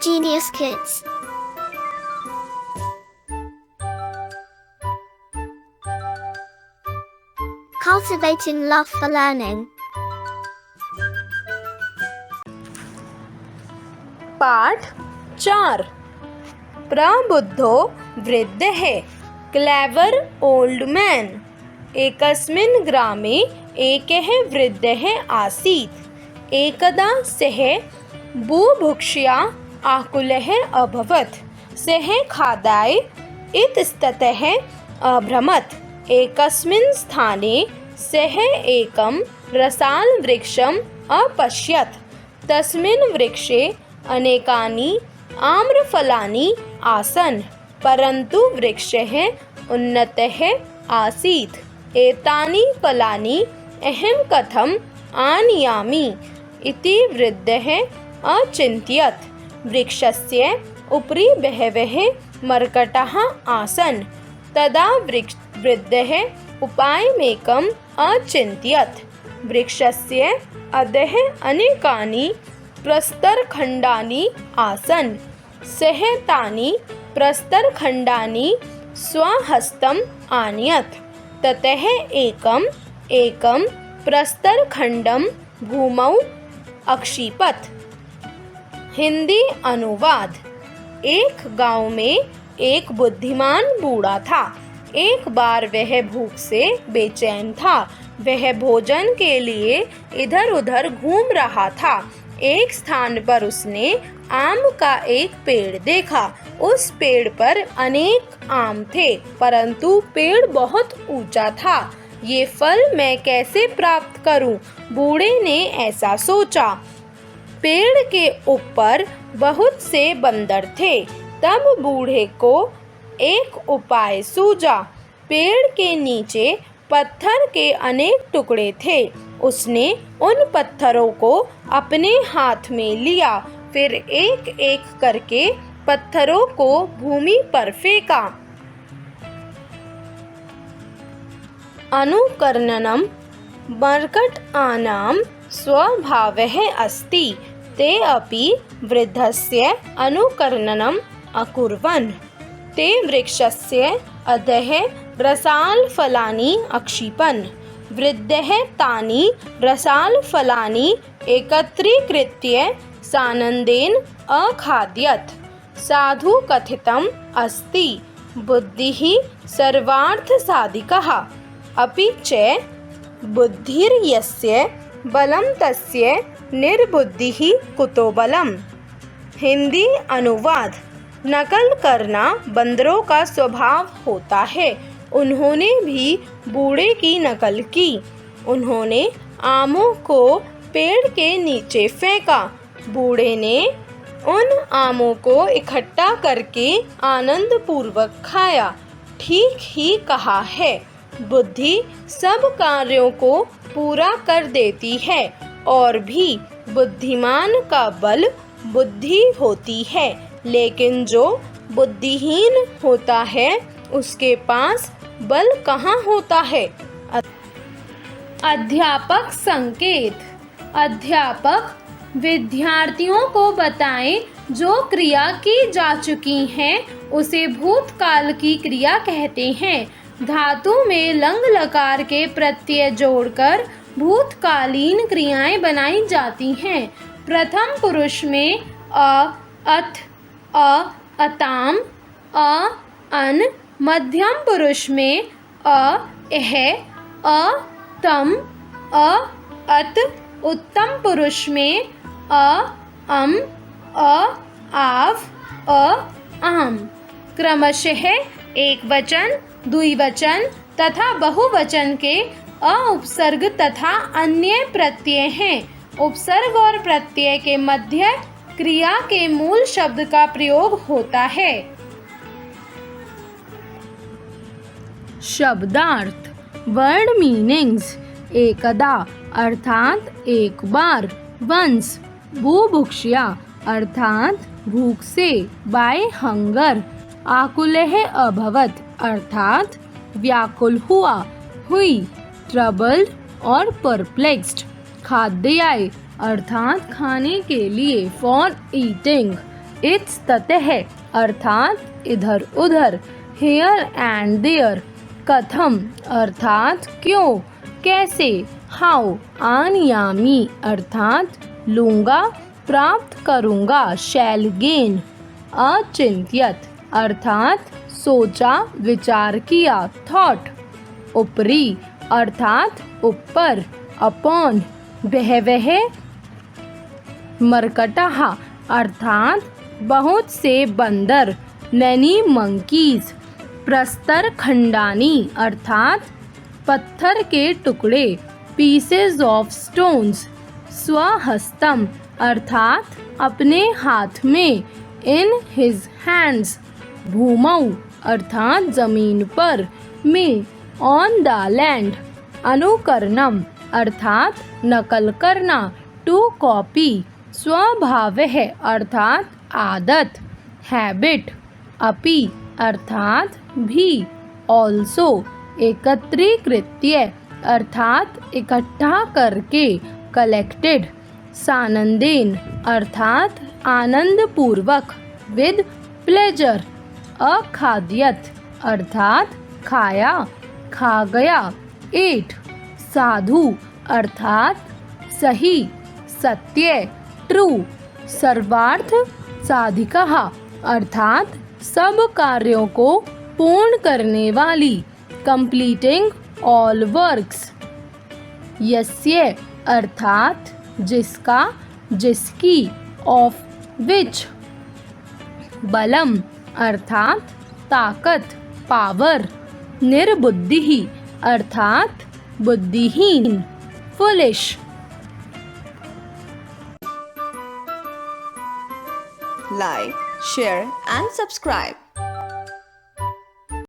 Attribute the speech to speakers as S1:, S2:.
S1: Genius Kids. Cultivating love for learning.
S2: पाठ 4 प्रबुद्धो वृद्धः clever old man. एकस्मिन् ग्रामे एकः वृद्धः आसीत्। एकदा सः बुभुक्षया आकुलः अभवत्। सः खादाय इतस्ततः अभ्रमत्। एकस्मिन् स्थाने सः एकं रसालवृक्षम् अपश्यत्। तस्मिन् वृक्षे अनेकानि आम्रफलानि आसन्, परन्तु वृक्षः उन्नतः आसीत्। एतानि फलानि अहं कथम् आनयामि इति वृद्धः अचिन्तयत्। वृक्षस्य उपरि बहवः मर्कटाः आसन्। तदा वृद्धः उपायमेकम् अचिन्तयत्। वृक्षस्य अधः अनेकानि प्रस्तरखण्डानि आसन्। सः तानि प्रस्तरखण्डानि स्वहस्तम् आनयत्। ततः एकं प्रस्तरखण्डं भूमौ अक्षिपत्। हिंदी अनुवाद। एक गांव में एक बुद्धिमान बूढ़ा था। एक बार वह भूख से बेचैन था। वह भोजन के लिए इधर उधर घूम रहा था। एक स्थान पर उसने आम का एक पेड़ देखा। उस पेड़ पर अनेक आम थे, परंतु पेड़ बहुत ऊंचा था। ये फल मैं कैसे प्राप्त करूं? बूढ़े ने ऐसा सोचा। पेड़ के ऊपर बहुत से बंदर थे। तब बूढ़े को एक उपाय सूझा। पेड़ के नीचे पत्थर के अनेक टुकड़े थे। उसने उन पत्थरों को अपने हाथ में लिया, फिर एक एक करके पत्थरों को भूमि पर फेंका। अनुकरणं मर्कटानां स्वभावः अस्ति। ते अपि वृद्धस्य अनुकरणम् अकुर्वन्। ते वृक्षस्य अधः रसालफलानि अक्षिपन्। वृद्धः तानि रसालफलानि एकत्रीकृत्य सानन्देन अखादयत्। साधु कथितम् अस्ति, बुद्धिः सर्वार्थसाधिकः, अपि च बुद्धिर्यस्य बलं तस्य निर्बुद्धिः कुतो बलम्। हिंदी अनुवाद। नकल करना बंदरों का स्वभाव होता है। उन्होंने भी बूढ़े की नकल की। उन्होंने आमों को पेड़ के नीचे फेंका। बूढ़े ने उन आमों को इकट्ठा करके आनंद पूर्वक खाया। ठीक ही कहा है, बुद्धि सब कार्यों को पूरा कर देती है, और भी बुद्धिमान का बल बुद्धि होती है, लेकिन जो बुद्धिहीन होता है उसके पास बल कहाँ होता है। अध्यापक संकेत। अध्यापक विद्यार्थियों को बताएं जो क्रिया की जा चुकी है उसे भूतकाल की क्रिया कहते हैं। धातु में लंग लकार के प्रत्यय जोड़कर भूतकालीन क्रियाएं बनाई जाती हैं। प्रथम पुरुष में अ, अथ, अ, अताम, अ, अन। मध्यम पुरुष में अ, एह, अ, तम, अ, अत। उत्तम पुरुष में अ, अम, अ, आव, अ, आम। क्रमशः एक वचन, द्विवचन तथा बहुवचन के अ उपसर्ग तथा अन्य प्रत्यय हैं। उपसर्ग और प्रत्यय के मध्य क्रिया के मूल शब्द का प्रयोग होता है। शब्दार्थ। Word meanings. एकदा अर्थात एक बार। वंस बुभुक्षया अर्थात भूख से, बाय हंगर। आकुलः अभवत अर्थात व्याकुल हुआ, हुई। ट्रबल्ड और परप्लेक्स्ड। खाद्याय अर्थात खाने के लिए, फॉर ईटिंग। इत्स्ततः अर्थात इधर उधर, here and there, कथम अर्थात क्यों, कैसे, हाउ आनियामी अर्थात लूँगा, प्राप्त करूँगा, शैल गेन, अचिंत्यत अर्थात सोचा विचार किया, थॉट, ऊपरी अर्थात ऊपर, अपॉन, बहवह, मरकटाह अर्थात बहुत से बंदर, मैनी मंकीज, प्रस्तर खंडानी अर्थात पत्थर के टुकड़े, पीसेस ऑफ स्टोन्स, स्वहस्तम अर्थात अपने हाथ में, इन हिज हैंड्स, भूमौ अर्थात जमीन पर, में, ऑन द लैंड, अनुकरणम अर्थात नकल करना, टू कॉपी, स्वभावः अर्थात आदत, हैबिट, अपि अर्थात भी, ऑल्सो एकत्रीकृत्य अर्थात इकट्ठा करके, कलेक्टेड, सानंदेन अर्थात आनंद पूर्वक, विद प्लेजर, अखाद्यत अर्थात खाया, खा गया, एट, साधु अर्थात सही, सत्य, ट्रू, सर्वार्थ साधिकः अर्थात सब कार्यों को पूर्ण करने वाली, कंप्लीटिंग ऑल वर्क्स, यस्य अर्थात जिसका, जिसकी, ऑफ विच, बलम अर्थात ताकत, पावर, निर्बुद्धि अर्थात बुद्धिहीन, foolish.
S3: Like, share and subscribe.